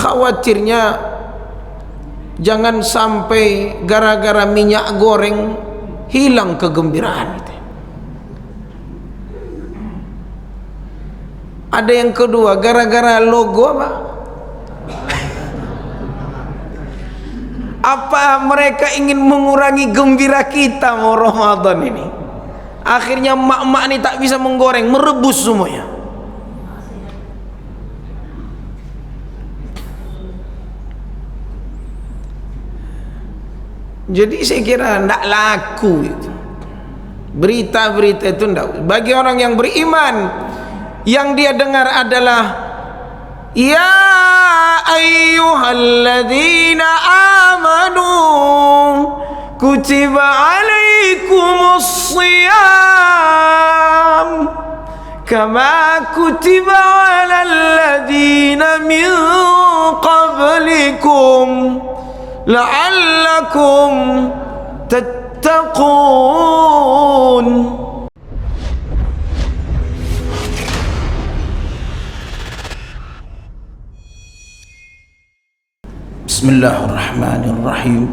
khawatirnya jangan sampai gara-gara minyak goreng hilang kegembiraan itu. Ada yang kedua, gara-gara logo apa? Apa mereka ingin mengurangi gembira kita mau Ramadan ini? Akhirnya mak-mak ini tak bisa menggoreng, merebus semuanya. Jadi saya kira tidak laku itu. Berita-berita itu tidak. Bagi orang yang beriman, yang dia dengar adalah ya ayyuhalladzina amanu kutiba alaikumus shiyam kama kutiba alal ladzina min qablikum la'allakum tattaqun. Bismillahirrahmanirrahim.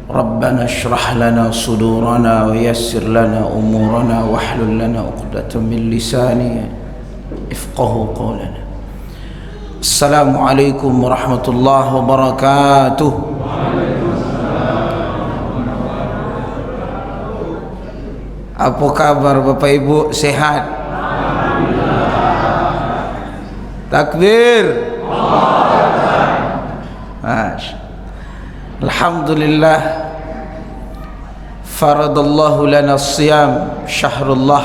Rabbana shrah lana sudurana wa yassir lana umurana wahlul lana 'uqdatam min lisani yafqahu qawlana. Assalamualaikum warahmatullahi wabarakatuh. Apa kabar Bapak Ibu, sehat? Takbir. Alhamdulillah, faradallahu lana siyam, syahrullah,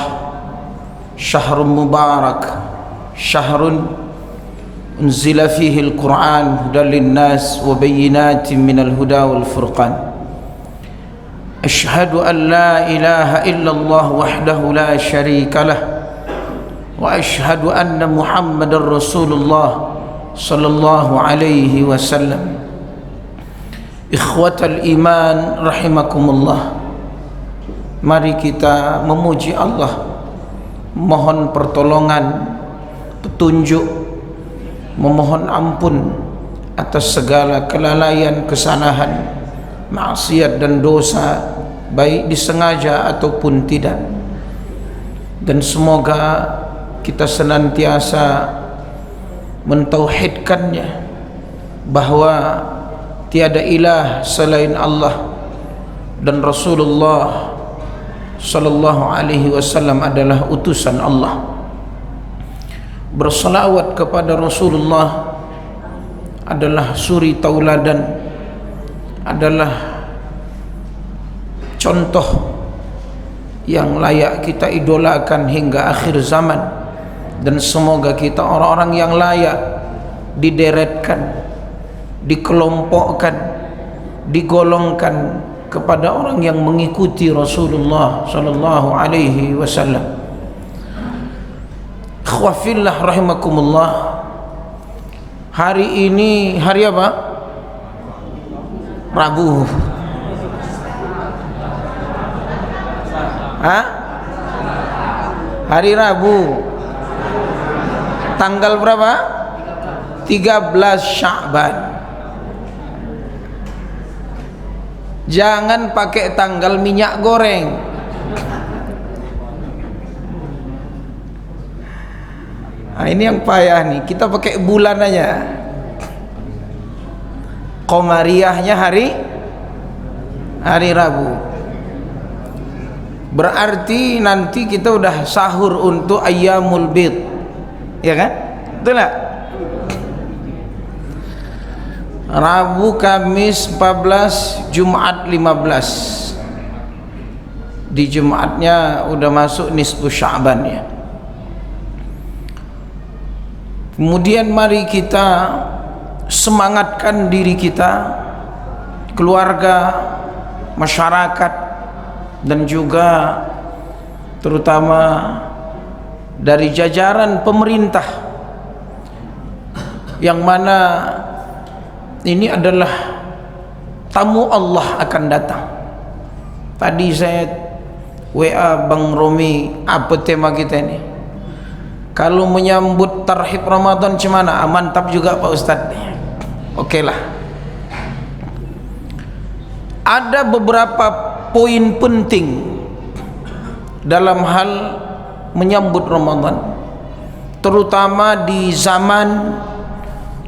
syahrun mubarak, syahrun unzila fihi al-Quran hudan linnas wa bayyinatin minal huda wal furqan. Ashhadu an la ilaha illallah wahdahu la syarika lah wa ashhadu anna Muhammadar Rasulullah sallallahu alaihi wasallam. Ikhwatal iman rahimakumullah, mari kita memuji Allah, mohon pertolongan, petunjuk, memohon ampun atas segala kelalaian, kesalahan, maksiat dan dosa, baik disengaja ataupun tidak. Dan semoga kita senantiasa mentauhidkannya, bahwa tiada ilah selain Allah dan Rasulullah sallallahu alaihi wasallam adalah utusan Allah. Bersalawat kepada Rasulullah adalah suri tauladan, adalah contoh yang layak kita idolakan hingga akhir zaman. Dan semoga kita orang-orang yang layak dideretkan, dikelompokkan, digolongkan kepada orang yang mengikuti Rasulullah sallallahu alaihi wasallam. Ikhwafillah rahimakumullah, hari ini hari apa? Rabu. Hari Rabu. Tanggal berapa? 13 Sya'ban. Jangan pakai tanggal minyak goreng. Nah, ini yang payah nih, kita pakai bulan aja. Qamariyahnya hari Rabu. Berarti nanti kita udah sahur untuk ayyamul bid, ya kan? Betul gak? Rabu, Kamis 14, Jumat 15. Di Jumatnya udah masuk nisfu Sya'ban ya. Kemudian mari kita semangatkan diri kita, keluarga, masyarakat, dan juga terutama dari jajaran pemerintah, yang mana ini adalah tamu Allah akan datang. Tadi saya WA Bang Romi, apa tema kita ini? Kalau menyambut tarhib Ramadan macam mana? Mantap juga Pak Ustaz. Okey lah. Ada beberapa poin penting dalam hal menyambut Ramadan, terutama di zaman,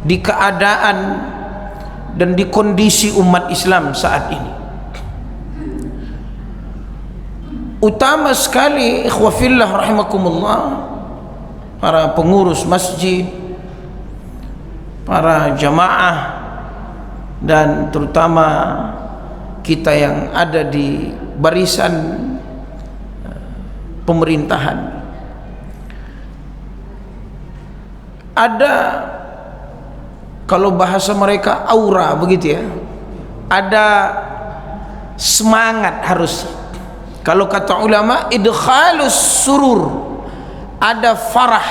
di keadaan dan di kondisi umat Islam saat ini. Utama sekali ikhwafillah rahimakumullah, para pengurus masjid, para jamaah, dan terutama kita yang ada di barisan pemerintahan. Ada, kalau bahasa mereka aura begitu ya, ada semangat harus. Kalau kata ulama idkhalus surur, ada farah,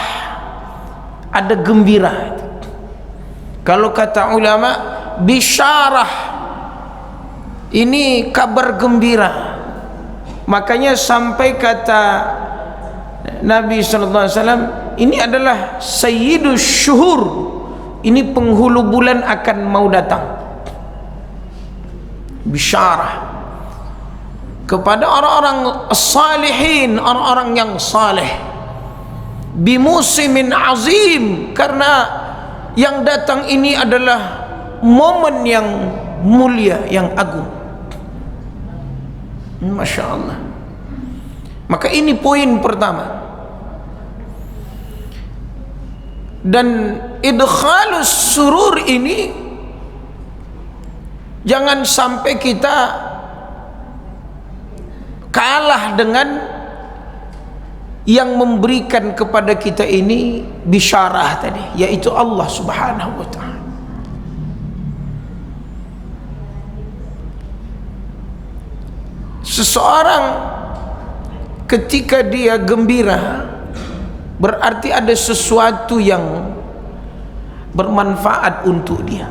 ada gembira. Kalau kata ulama bisyarah, ini kabar gembira. Makanya sampai kata Nabi sallallahu alaihi wasallam, ini adalah sayyidus syuhur, ini penghulu bulan akan mau datang. Bisyarah kepada orang-orang salihin, orang-orang yang saleh, bimusimin azim, karena yang datang ini adalah momen yang mulia, yang agung. Masya Allah. Maka ini poin pertama. Dan idkhalus surur ini jangan sampai kita kalah dengan yang memberikan kepada kita ini bisyarah tadi, yaitu Allah Subhanahu wa ta'ala. Seseorang ketika dia gembira, berarti ada sesuatu yang bermanfaat untuk dia.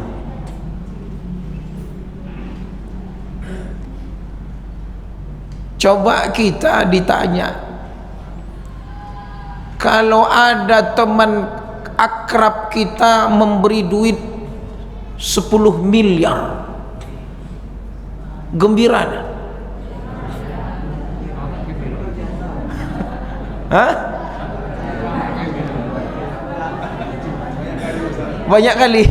Coba kita ditanya, kalau ada teman akrab kita memberi duit 10 miliar, gembira tak? Hah? Banyak kali.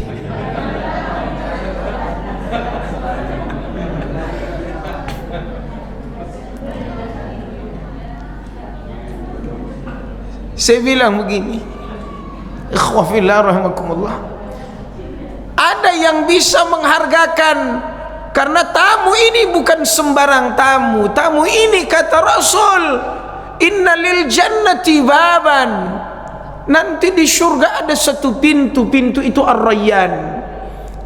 Saya bilang begini, ikhwafillah rahimakumullah, ada yang bisa menghargakan, karena tamu ini bukan sembarang tamu. Tamu ini kata Rasul, inna lil jannati baban, nanti di surga ada satu pintu, pintu itu Ar-Rayyan.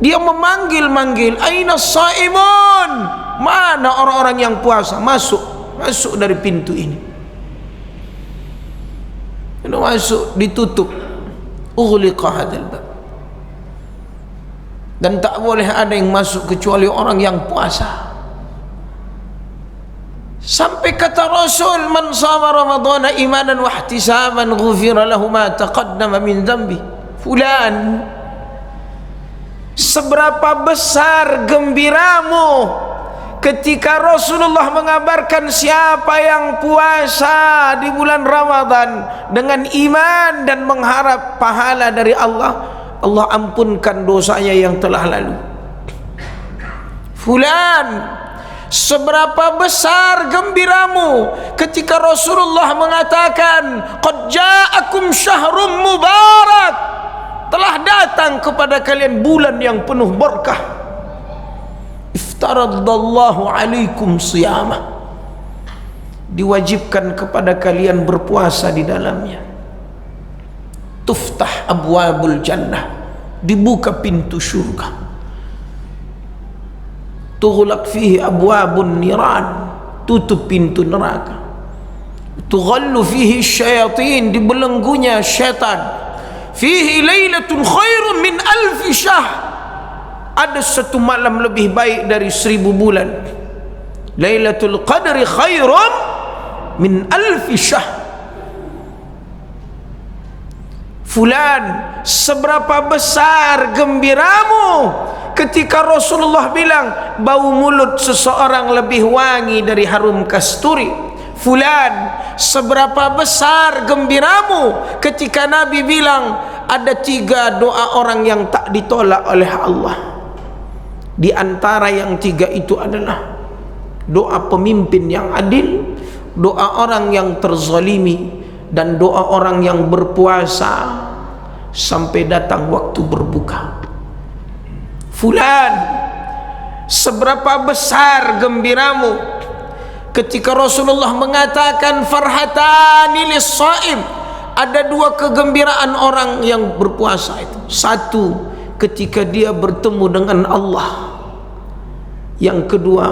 Dia memanggil-manggil, aina saimun, mana orang-orang yang puasa, masuk dari pintu ini. Kalau masuk ditutup, ughliqa hadzal bab, dan tak boleh ada yang masuk kecuali orang yang puasa. Sampai kata Rasul, man shama ramadhana imanan wa ihtisaban ghufira lahu ma taqaddama min dhanbi. Fulan, seberapa besar gembiramu ketika Rasulullah mengabarkan siapa yang puasa di bulan Ramadan dengan iman dan mengharap pahala dari Allah, Allah ampunkan dosanya yang telah lalu. Fulan, seberapa besar gembiramu ketika Rasulullah mengatakan qad ja'akum syahrum mubarak, telah datang kepada kalian bulan yang penuh berkah. Iftaradallahu alaikum siyamah, diwajibkan kepada kalian berpuasa di dalamnya. Tuftah abwabul jannah, dibuka pintu surga. Tughlaq fihi abwabun niran, tutup pintu neraka. Tughallu fihi syayatin, dibelenggunya syaitan. Fihi lailatun khairun min alfi syahr, ada satu malam lebih baik dari 1000 bulan. Lailatul Qadri khairun min alfi syahr. Fulan, seberapa besar gembiramu ketika Rasulullah bilang bau mulut seseorang lebih wangi dari harum kasturi. Fulan, seberapa besar gembiramu ketika Nabi bilang ada 3 doa orang yang tak ditolak oleh Allah. Di antara yang 3 itu adalah doa pemimpin yang adil, doa orang yang terzalimi, dan doa orang yang berpuasa sampai datang waktu berbuka. Fulan, seberapa besar gembiramu ketika Rasulullah mengatakan farhatani lis-shaim, ada 2 kegembiraan orang yang berpuasa itu. 1, ketika dia bertemu dengan Allah. Yang kedua,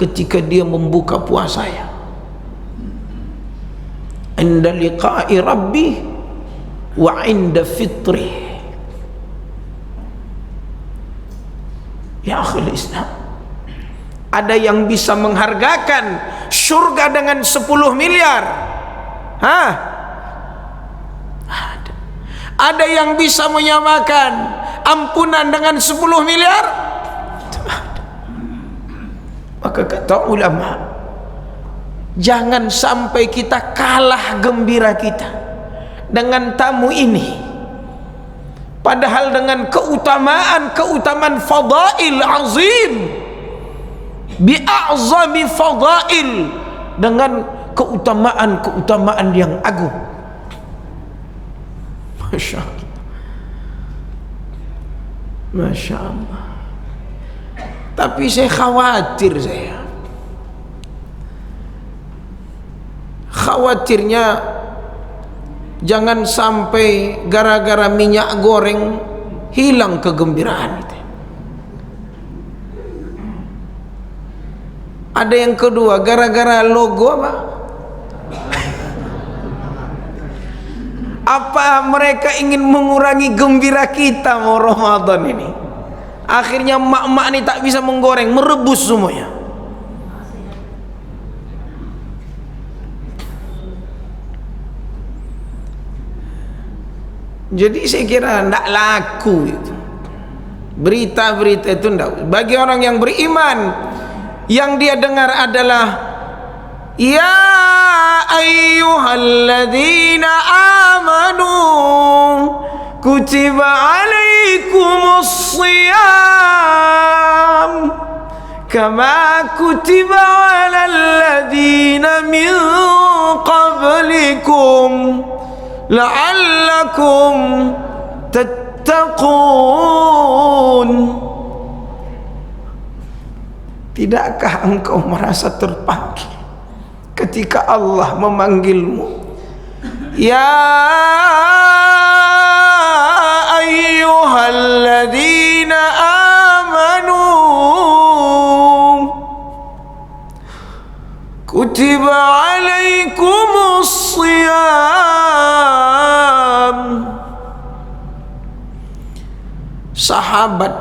ketika dia membuka puasanya. Inda liqa'i rabbi wa inda fitri. Ya akhil Islam, ada yang bisa menghargakan surga dengan 10 miliar? Hah? Ada yang bisa menyamakan ampunan dengan 10 miliar? Maka kata ulama, jangan sampai kita kalah gembira kita dengan tamu ini, padahal dengan keutamaan fadail azim, bi'a'zami fadail, dengan keutamaan yang agung. Masya Allah, Masya Allah. Tapi saya khawatir, khawatirnya jangan sampai gara-gara minyak goreng hilang kegembiraan itu. Ada yang kedua, gara-gara logo apa? Apa mereka ingin mengurangi gembira kita mau Ramadan ini? Akhirnya mak-mak ini tak bisa menggoreng, merebus semuanya. Jadi saya kira tidak laku itu. Berita-berita itu tidak. Bagi orang yang beriman, yang dia dengar adalah ya ayyuhalladzina amanu kutiba alaikumus shiyam kama kutiba alal ladzina min qablikum la'allakum tattaqun. Tidakkah engkau merasa terpanggil ketika Allah memanggilmu, ya ayyuhalladzina amanu kutiba alaikumus shiyam. Sahabat,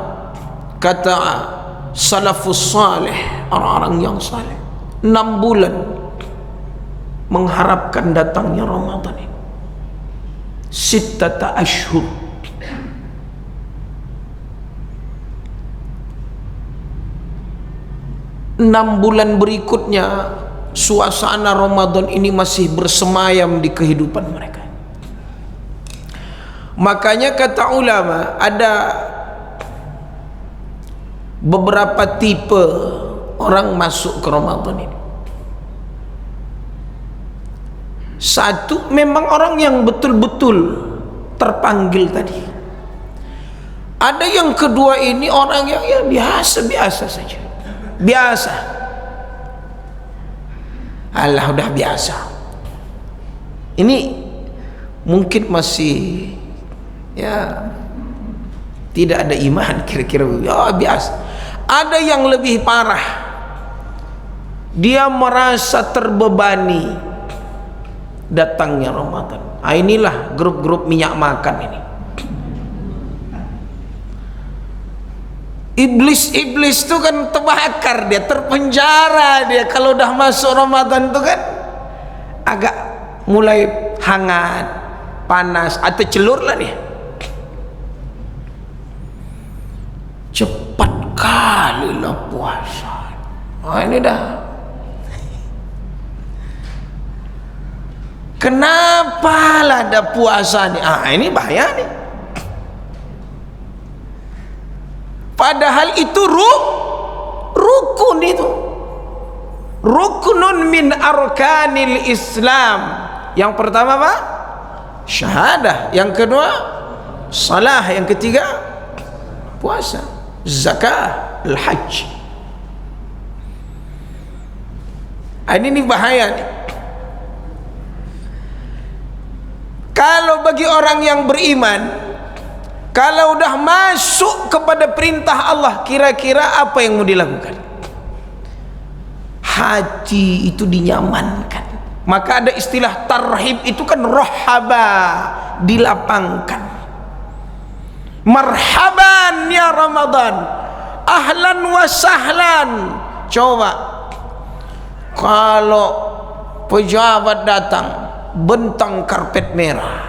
kata salafus salih, orang-orang yang saleh, 6 bulan mengharapkan datangnya Ramadan ini. 6 ashhur. Enam bulan berikutnya suasana Ramadan ini masih bersemayam di kehidupan mereka. Makanya kata ulama, ada beberapa tipe orang masuk ke Ramadan ini. 1, memang orang yang betul-betul terpanggil tadi. Ada yang kedua ini orang yang ya biasa-biasa saja. Biasa. Allah udah biasa. Ini mungkin masih ya tidak ada iman, kira-kira ya biasa. Ada yang lebih parah, dia merasa terbebani datangnya Ramadan. Inilah grup-grup minyak makan ini. Iblis itu kan terbakar, dia terpenjara, dia kalau udah masuk Ramadan itu kan agak mulai hangat, panas atau celur lah dia. Cepat kali lah puasa. Ini dah. Kenapa lah ada puasa nih? Ini bahaya nih. Padahal itu rukun itu. Rukunun min arkanil Islam. Yang pertama apa? Syahadah. Yang kedua salah. Yang ketiga puasa, zakah, al-hajj. Ini bahaya nih. Kalau bagi orang yang beriman, kalau udah masuk kepada perintah Allah, kira-kira apa yang mau dilakukan? Hati itu dinyamankan. Maka ada istilah tarhib, itu kan rohaba, dilapangkan. Marhaban ya Ramadan, ahlan wa sahlan. Coba kalau pejabat datang bentang karpet merah,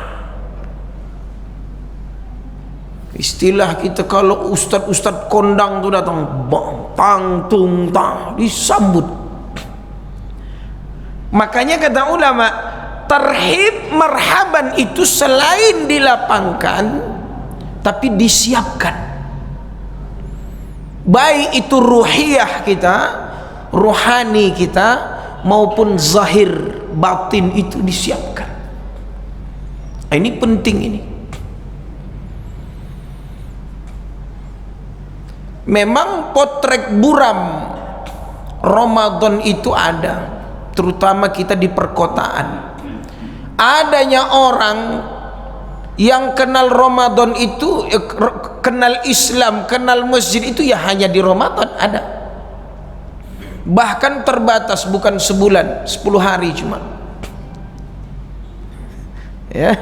istilah kita kalau ustad-ustad kondang tu datang, bang tang tung tang, disambut. Makanya kata ulama, tarhib marhaban itu selain dilapangkan tapi disiapkan. Baik itu ruhiyah kita, rohani kita, maupun zahir batin itu disiapkan. Ini penting ini. Memang potret buram Ramadan itu ada, terutama kita di perkotaan. Adanya orang yang kenal Ramadan itu, kenal Islam, kenal masjid itu ya hanya di Ramadan ada. Bahkan terbatas, bukan sebulan, 10 hari cuma. Ya.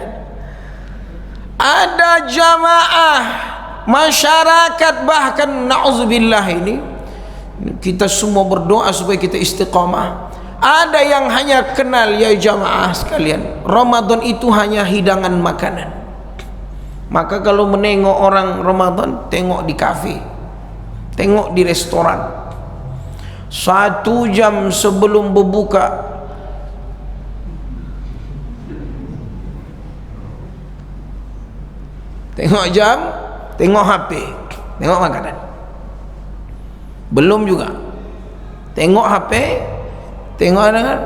Ada jamaah masyarakat, bahkan na'udzubillah ini kita semua berdoa supaya kita istiqamah. Ada yang hanya kenal, ya jamaah sekalian, Ramadan itu hanya hidangan makanan. Maka kalau menengok orang Ramadan, tengok di kafe, tengok di restoran. 1 jam sebelum berbuka tengok jam, tengok HP, tengok makanan. Belum juga, tengok HP, tengok dengan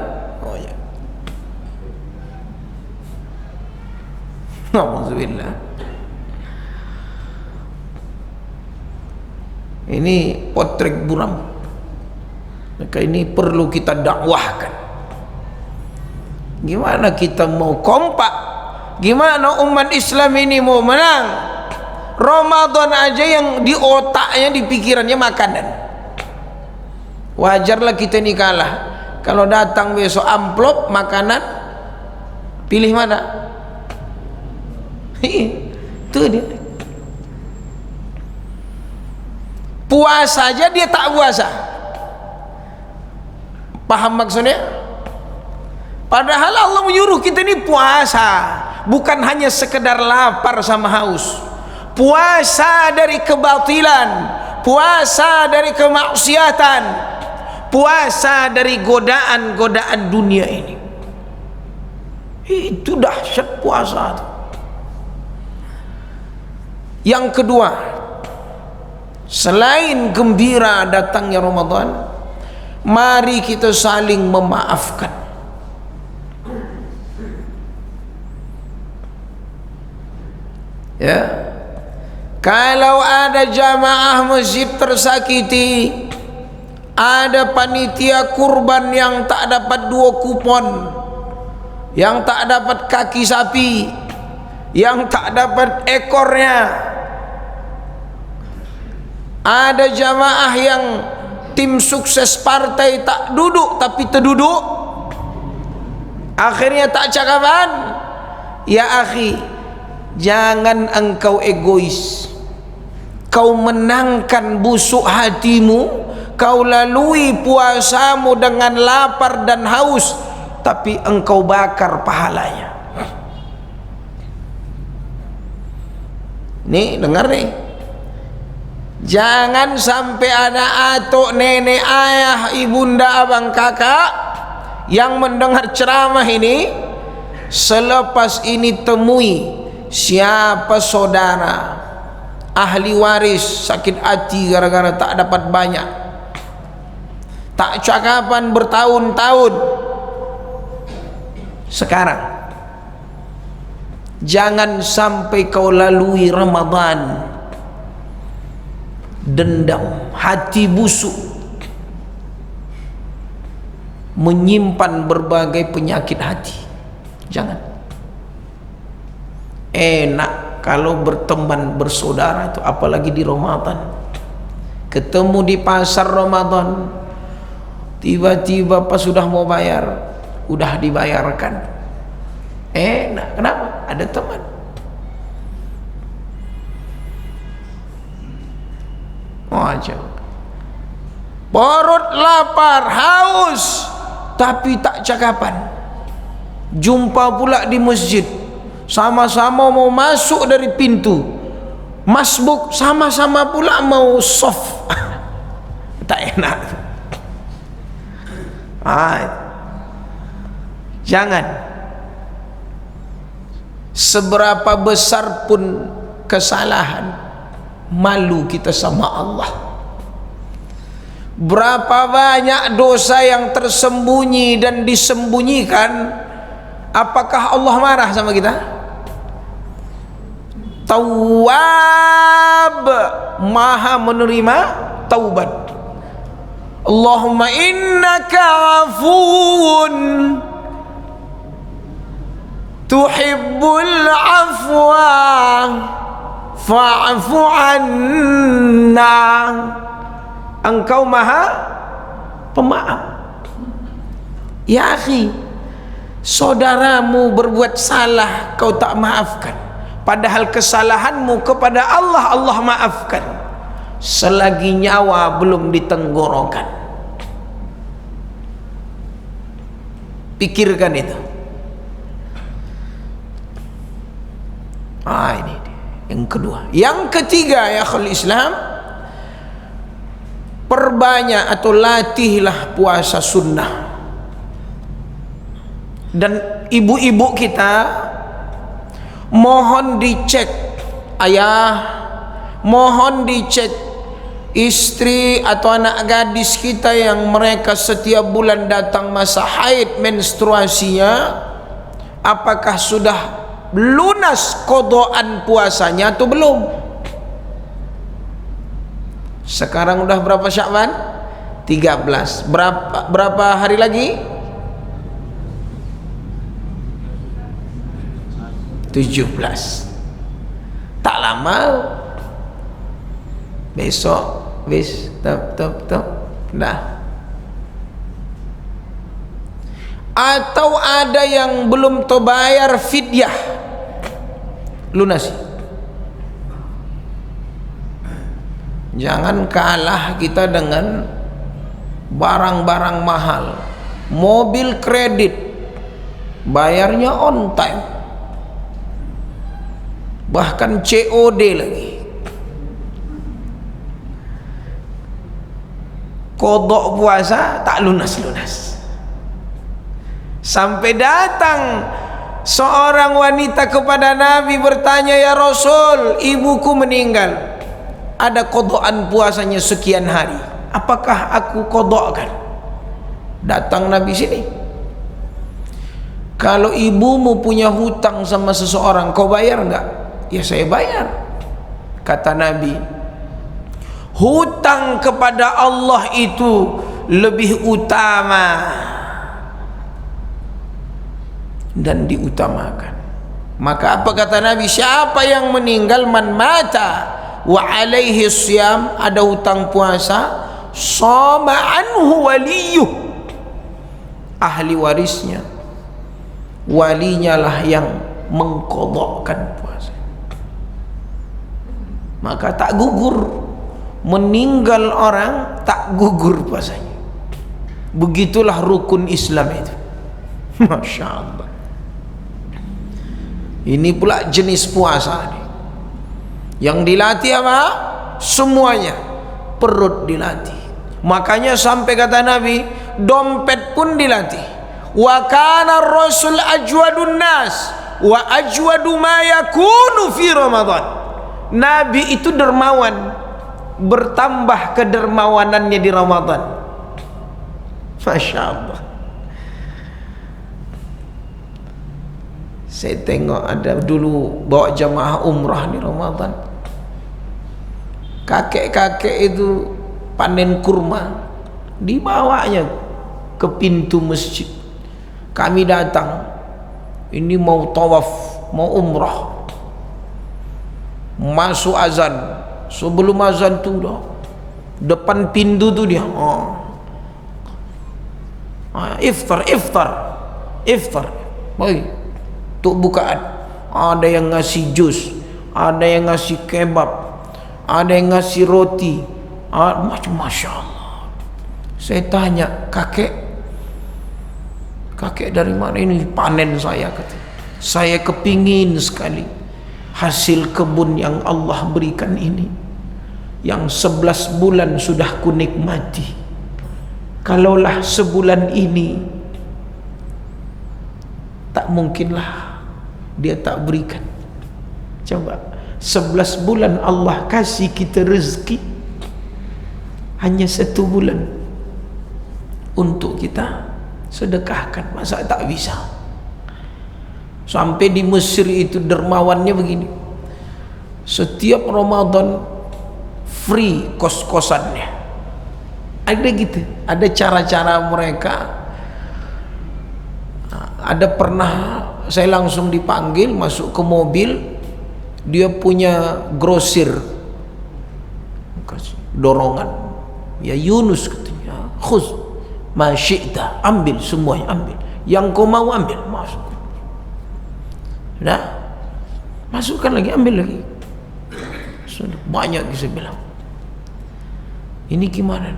Alhamdulillah. Ini potret buram. Maka ini perlu kita dakwahkan. Gimana kita mau kompak? Gimana umat Islam ini mau menang? Ramadan aja yang di otaknya, di pikirannya makanan. Wajarlah kita ini kalah. Kalau datang besok amplop makanan, pilih mana? Itu dia. Puasa aja dia tak puasa. Paham maksudnya? Padahal Allah menyuruh kita ini puasa, bukan hanya sekedar lapar sama haus. Puasa dari kebatilan, puasa dari kemaksiatan, puasa dari godaan-godaan dunia ini. Itu dahsyat puasa. Yang kedua, selain gembira datangnya Ramadan, mari kita saling memaafkan. Ya, kalau ada jamaah masjid tersakiti, ada panitia kurban yang tak dapat 2 kupon, yang tak dapat kaki sapi, yang tak dapat ekornya, ada jamaah yang tim sukses partai tak duduk tapi terduduk, akhirnya tak cakapan. Ya akhi, jangan engkau egois. Kau menangkan busuk hatimu, kau lalui puasamu dengan lapar dan haus, tapi engkau bakar pahalanya. Nih dengar nih, jangan sampai ada atuk, nenek, ayah, ibunda, abang, kakak yang mendengar ceramah ini, selepas ini temui siapa saudara ahli waris sakit hati gara-gara tak dapat banyak, tak cakapan bertahun-tahun. Sekarang jangan sampai kau lalui Ramadan dendam, hati busuk, menyimpan berbagai penyakit hati. Jangan. Enak kalau berteman bersaudara itu, apalagi di Ramadan. Ketemu di pasar Ramadan, tiba-tiba pas sudah mau bayar, udah dibayarkan. Enak, kenapa? Ada teman. Macam perut lapar, haus, tapi tak cakapan. Jumpa pula di masjid, sama-sama mau masuk dari pintu, masbuk, sama-sama pula mau soft. Tak enak. Jangan. Seberapa besar pun kesalahan, malu kita sama Allah. Berapa banyak dosa yang tersembunyi dan disembunyikan, apakah Allah marah sama kita? Tawwab, maha menerima taubat. Allahumma innaka afuun tuhibbul afwa fa'fu anna. Engkau maha pemaaf. Ya akhi, saudaramu berbuat salah, kau tak maafkan, padahal kesalahanmu kepada Allah, Allah maafkan selagi nyawa belum ditenggorokan. Pikirkan itu. Ini yang kedua. Yang ketiga, ya akhul Islam, perbanyak atau latihlah puasa sunnah. Dan ibu-ibu kita mohon dicek, ayah mohon dicek istri atau anak gadis kita yang mereka setiap bulan datang masa haid menstruasinya, apakah sudah lunas qadaan puasanya atau belum. Sekarang udah berapa Sya'ban? 13. Berapa hari lagi? 17. Tak lama, besok wis top dah. Atau ada yang belum terbayar fidyah, lunasi. Jangan kalah kita dengan barang-barang mahal, mobil kredit, bayarnya on time, bahkan COD lagi. Kodok puasa tak lunas-lunas. Sampai datang seorang wanita kepada Nabi bertanya, ya Rasul, ibuku meninggal, ada kodokan puasanya sekian hari, apakah aku kodokkan? Datang Nabi sini, kalau ibumu punya hutang sama seseorang, kau bayar enggak? Ya saya bayar. Kata Nabi, hutang kepada Allah itu lebih utama dan diutamakan. Maka apa kata Nabi? Siapa yang meninggal, man mata wa alaihi siyam, ada hutang puasa, sama anhu waliyuh, ahli warisnya, walinya lah yang mengqadhakan puasa. Maka tak gugur. Meninggal orang tak gugur puasanya. Begitulah rukun Islam itu. Masya Allah. Ini pula jenis puasa nih, Yang dilatih apa? Semuanya. Perut dilatih. Makanya sampai kata Nabi, dompet pun dilatih. Wa kana ar-rasul ajwadun nas wa ajwadu ma yakunu fi Ramadan. Nabi itu dermawan, bertambah kedermawanannya di Ramadan. Masya Allah. Saya tengok ada dulu bawa jamaah umrah di Ramadan. Kakek-kakek itu panen kurma, dibawanya ke pintu masjid. Kami datang, ini mau tawaf, mau umrah, masuk azan. Sebelum azan tuh dah depan pintu tuh dia iftar baik untuk bukaan. Ada yang ngasih jus, ada yang ngasih kebab, ada yang ngasih roti, Masya Allah. Saya tanya, kakek dari mana ini? Panen saya, kata. Saya kepingin sekali hasil kebun yang Allah berikan ini, yang 11 bulan sudah kunikmati. Kalaulah sebulan ini, tak mungkinlah dia tak berikan. Coba 11 bulan Allah kasih kita rezeki, hanya 1 bulan untuk kita sedekahkan. Masa tak bisa? Sampai di Mesir itu dermawannya begini, setiap Ramadan free kos-kosannya. Ada gitu, ada cara-cara mereka. Ada pernah saya langsung dipanggil masuk ke mobil, dia punya grosir dorongan, ya Yunus katanya, khuz ma syi'ta, ambil semuanya, ambil yang kau mau, ambil, masuk. Nah, masukkan lagi, ambil lagi. Sudah banyak saya bilang, ini gimana?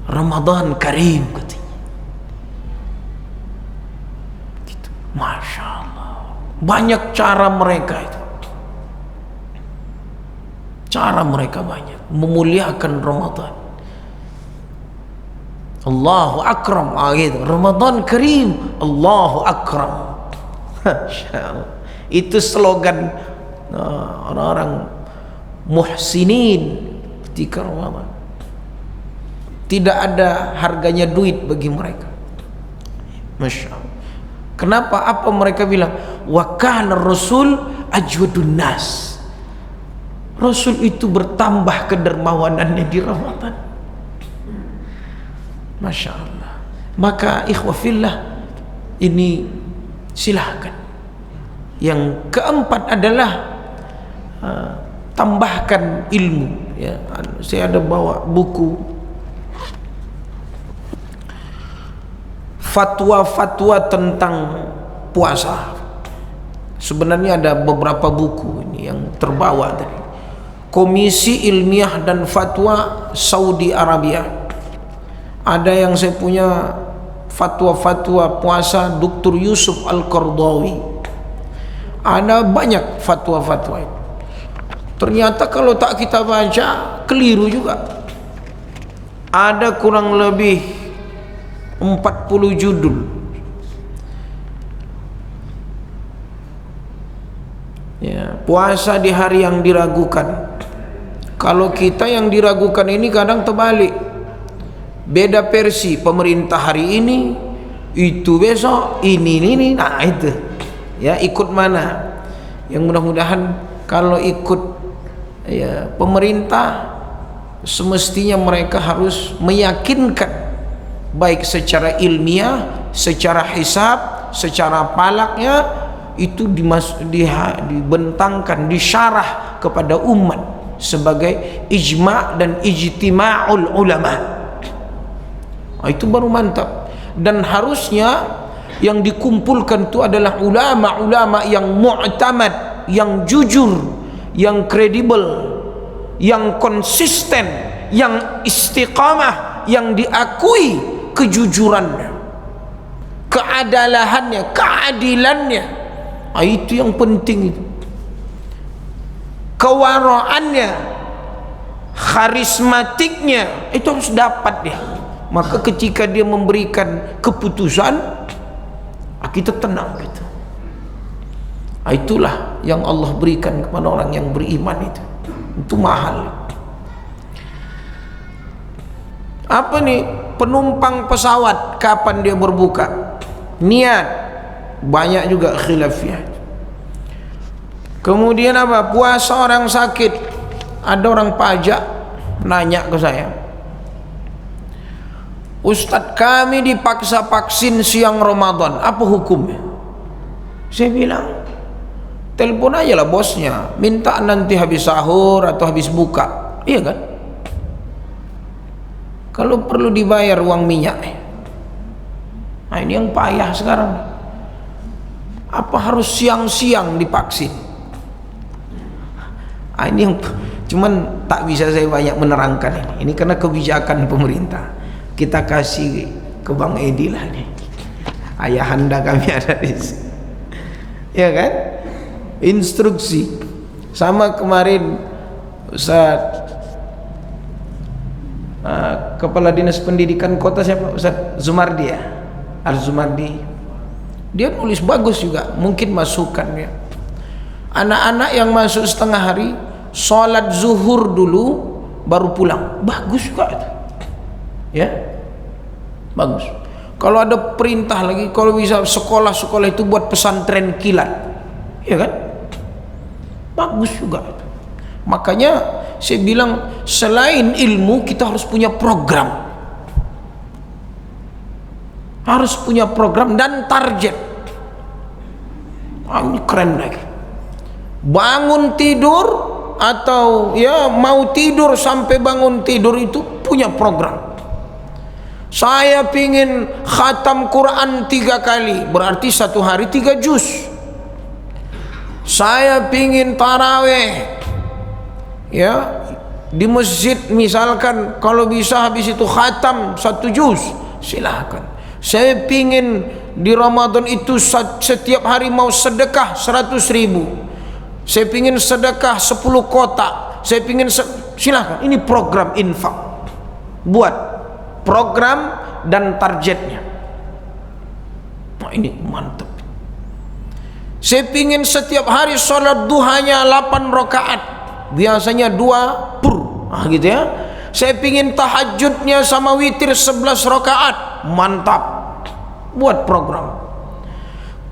Ramadan Karim katanya. Gitu. Masya Allah, banyak cara mereka itu. Cara mereka banyak memuliakan Ramadan. Allahu Akram, gitu. Ramadan Karim, Allahu Akram. Masya Allah. Itu slogan orang-orang muhsinin ketika Ramadan. Tidak ada harganya duit bagi mereka. Masya Allah. Kenapa? Apa mereka bilang? Wa kana Rasul ajwadun nas. Rasul itu bertambah kedermawanannya di Ramadan. Masya Allah. Maka ikhwafillah, ini silahkan. Yang keempat adalah tambahkan ilmu. Ya, saya ada bawa buku fatwa-fatwa tentang puasa. Sebenarnya ada beberapa buku ini yang terbawa tadi. Komisi Ilmiah dan Fatwa Saudi Arabia. Ada yang saya punya fatwa-fatwa puasa Dr. Yusuf Al-Qardawi. Ada banyak fatwa-fatwa itu. Ternyata kalau tak kita baca, keliru juga. Ada kurang lebih 40 judul. Ya, puasa di hari yang diragukan. Kalau kita yang diragukan ini kadang terbalik. Beda versi, pemerintah hari ini, itu besok, ini. Nah itu. Ya, ikut mana? Yang mudah-mudahan kalau ikut ya pemerintah, semestinya mereka harus meyakinkan, baik secara ilmiah, secara hisab, secara palaknya, itu dibentangkan, disyarah kepada umat sebagai ijma' dan ijtima'ul ulama. Itu baru mantap. Dan harusnya yang dikumpulkan itu adalah ulama-ulama yang mu'tamad, yang jujur, yang kredibel, yang konsisten, yang istiqamah, yang diakui kejujurannya, keadalahannya, keadilannya. Itu yang penting itu. kewaraannya, karismatiknya, itu harus dapat dia. Maka ketika dia memberikan keputusan, kita tenang gitu. Itulah yang Allah berikan kepada orang yang beriman itu mahal. Apa nih penumpang pesawat, kapan dia berbuka? Niat, banyak juga khilafiyah. Kemudian apa? Puasa orang sakit. Ada orang pajak nanya ke saya, Ustadz, kami dipaksa vaksin siang Ramadan, apa hukumnya? Saya bilang, telepon aja lah bosnya, minta nanti habis sahur atau habis buka, iya kan? Kalau perlu dibayar uang minyak. Nah ini yang payah sekarang. Apa harus siang-siang divaksin? Nah, ini yang cuman tak bisa saya banyak menerangkan ini. Ini karena kebijakan pemerintah. Kita kasih ke Bang Edi lah nih. Ayahanda kami ada di sini. Ya kan? Instruksi. Sama kemarin Ustaz Kepala Dinas Pendidikan Kota siapa? Ustaz Zumardi ya? Al-Zumardi. Dia nulis bagus juga, mungkin masukan ya. Anak-anak yang masuk setengah hari, sholat zuhur dulu, baru pulang. Bagus juga itu. Ya, bagus. Kalau ada perintah lagi, kalau bisa sekolah-sekolah itu buat pesantren kilat, ya kan? Bagus juga. Makanya saya bilang, selain ilmu kita harus punya program, harus punya program dan target. Ini keren lagi. Bangun tidur atau ya mau tidur sampai bangun tidur itu punya program. Saya pingin khatam Quran 3 kali, berarti satu hari 3 juz. Saya pingin taraweh, ya di masjid misalkan, kalau bisa habis itu khatam 1 juz, silahkan. Saya pingin di Ramadan itu setiap hari mau sedekah 100.000. Saya pingin sedekah 10 kotak. Saya pingin silahkan. Ini program infak. Buat program dan targetnya. Nah, ini mantap. Saya pingin setiap hari sholat duhanya 8 rakaat, biasanya 2 gitu ya. Saya pingin tahajudnya sama witir 11 rakaat, mantap. Buat program.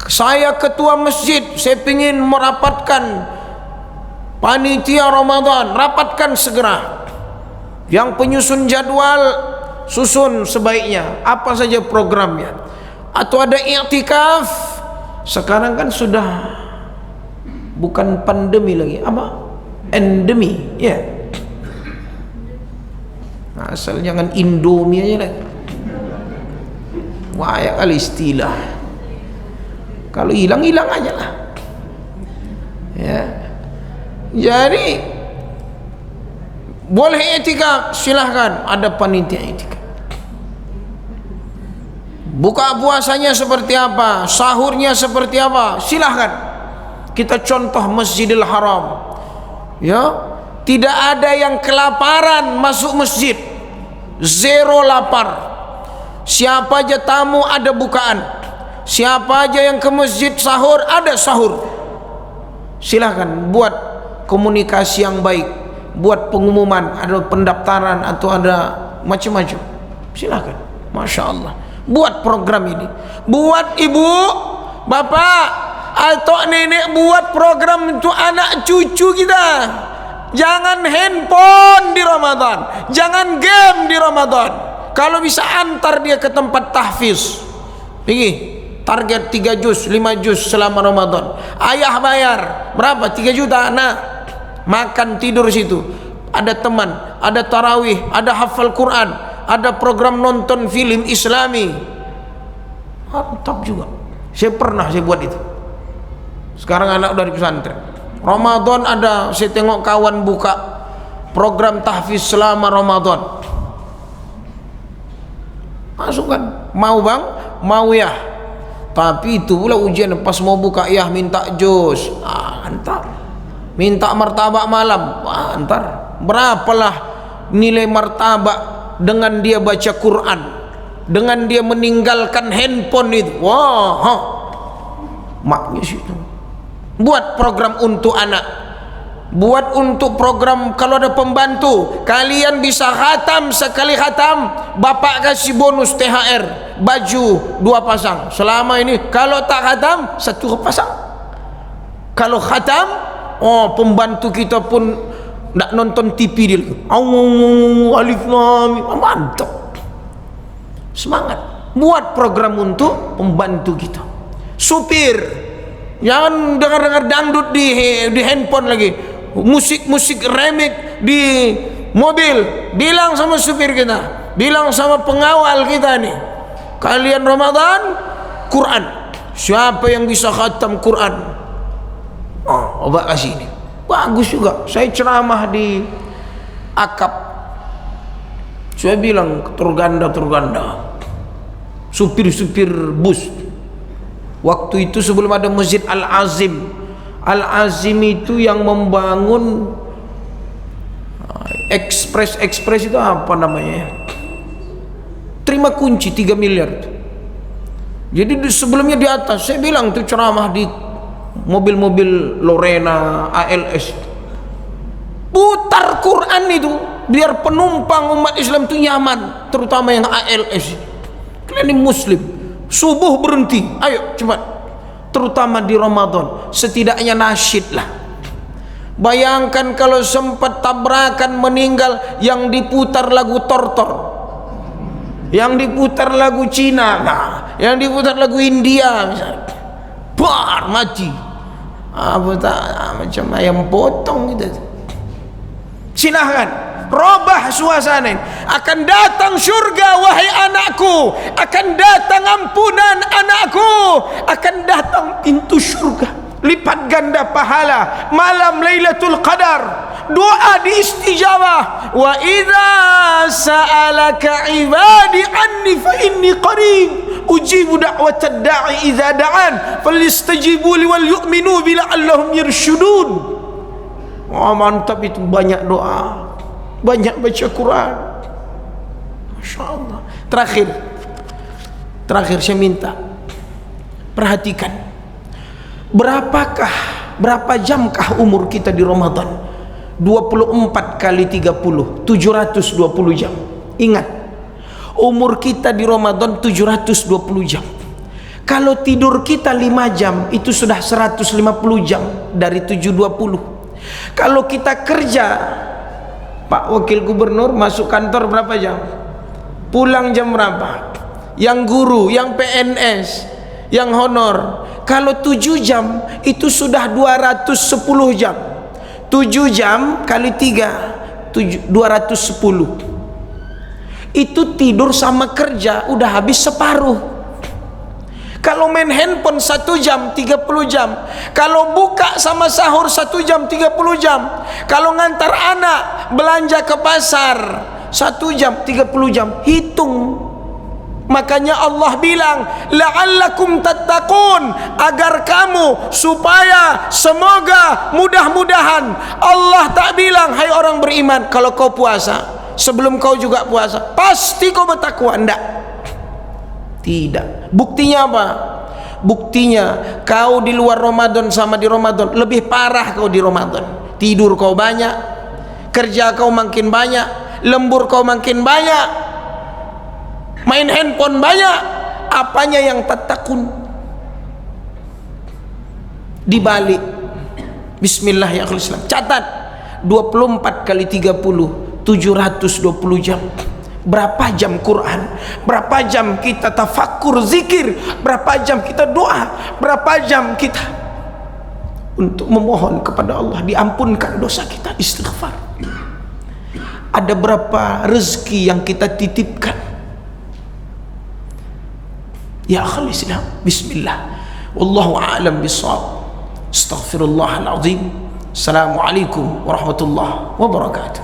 Saya ketua masjid, saya pingin merapatkan panitia Ramadan, rapatkan segera. Yang penyusun jadwal, susun sebaiknya apa saja programnya. Atau ada i'tikaf, sekarang kan sudah bukan pandemi lagi, apa? Endemi, ya. Nah, asal jangan Indomie aja lah. Wah, ya kali istilah. Kalau hilang-hilang aja lah. Ya. Jadi boleh i'tikaf, silahkan, ada panitia i'tikaf. Buka puasanya seperti apa, sahurnya seperti apa, silahkan. Kita contoh Masjidil Haram. Ya, tidak ada yang kelaparan masuk masjid. Zero lapar. Siapa aja tamu ada bukaan. Siapa aja yang ke masjid sahur ada sahur. Silahkan buat komunikasi yang baik, buat pengumuman, ada pendaftaran atau ada macam-macam. Silahkan, masya Allah. Buat program ini, buat ibu, bapak atau nenek, buat program untuk anak cucu kita. Jangan handphone di Ramadan, jangan game di Ramadan. Kalau bisa antar dia ke tempat tahfiz. Pergi. Target 3 juz, 5 juz selama Ramadan. Ayah bayar berapa? 3 juta. Nah, makan tidur situ. Ada teman, ada tarawih, ada hafal Quran, ada program nonton film Islami. Mantap juga. Saya buat itu. Sekarang anak udah di pesantren. Ramadan ada, saya tengok kawan buka program tahfiz selama Ramadan. Masukkan. Mau bang? Mau ya. Tapi itu pula ujian pas mau buka ya minta jus. Mantap. minta martabak malam. Wah, ntar berapalah nilai martabak dengan dia baca Quran, dengan dia meninggalkan handphone itu. Wah, maknya situ. Buat program untuk anak, buat untuk program. Kalau ada pembantu, kalian bisa khatam, sekali khatam bapak kasih bonus THR, baju 2 pasang. Selama ini kalau tak khatam 1 pasang. Kalau khatam, oh, pembantu kita pun nak nonton TV dia. Alif lam mim. Mantap, semangat. Buat program untuk pembantu kita. Supir, jangan dengar-dengar dangdut di handphone lagi, musik-musik remix di mobil. Bilang sama supir kita, bilang sama pengawal kita nih, kalian Ramadan Quran, siapa yang bisa khatam Quran, oh, obat kasih ini. Bagus juga. Saya ceramah di akap, saya bilang turganda, supir-supir bus. Waktu itu sebelum ada Masjid Al-Azim. Al-Azim itu yang membangun ekspres itu apa namanya? Terima kunci 3 miliar. Jadi sebelumnya di atas saya bilang tuh ceramah di mobil-mobil Lorena, ALS. Putar Quran itu biar penumpang umat Islam itu nyaman, terutama yang ALS. Kalian ini muslim, subuh berhenti, ayo cepat, terutama di Ramadan, setidaknya nasyid lah. Bayangkan kalau sempat tabrakan meninggal, yang diputar lagu Tortor, yang diputar lagu Cina, nah, yang diputar lagu India misalnya, bar mati, apa tak, macam ayam potong gitu. Silahkan robah suasana. Akan datang surga wahai anakku, akan datang ampunan anakku, akan datang pintu surga, lipat ganda pahala malam Lailatul Qadar, doa diistijabah. Wa idza sa'alaka ibadi anni fa inni qarib ujibu da'watad da'i idza da'an falyastajibu li wal yu'minu bi la'allahum yarshudun. Oh, mantap itu, banyak doa, banyak baca Quran. Masya Allah. Terakhir saya minta perhatikan, berapa jamkah umur kita di Ramadan? 24 kali 30, 720 jam. Ingat, umur kita di Ramadan 720 jam. Kalau tidur kita 5 jam, itu sudah 150 jam dari 720. Kalau kita kerja, Pak Wakil Gubernur masuk kantor berapa jam? Pulang jam berapa? Yang guru, yang PNS, yang honor, kalau 7 jam itu sudah 210 jam. 7 jam kali 3 210. Itu tidur sama kerja udah habis separuh. Kalau main handphone 1 jam 30 jam, kalau buka sama sahur 1 jam 30 jam, kalau ngantar anak belanja ke pasar 1 jam 30 jam, hitung. Makanya Allah bilang la'allakum tattaqun, agar kamu, supaya, semoga, mudah-mudahan. Allah tak bilang hai orang beriman kalau kau puasa sebelum kau juga puasa pasti kau bertakwa, enggak. Tidak. Buktinya apa? Buktinya kau di luar Ramadan sama di Ramadan lebih parah. Kau di Ramadan tidur kau banyak, kerja kau makin banyak, lembur kau makin banyak, main handphone banyak. Apanya yang tatakun? Dibalik. Bismillah ya akhul Islam. Catat 24 kali 30, 720 jam. Berapa jam Quran? Berapa jam kita tafakkur zikir? Berapa jam kita doa? Berapa jam kita untuk memohon kepada Allah diampunkan dosa kita, istighfar? Ada berapa rezeki yang kita titipkan? Ya akhul Islam, bismillah. Wallahu a'lam bissawab. Astaghfirullahalazim. Assalamualaikum warahmatullahi wabarakatuh.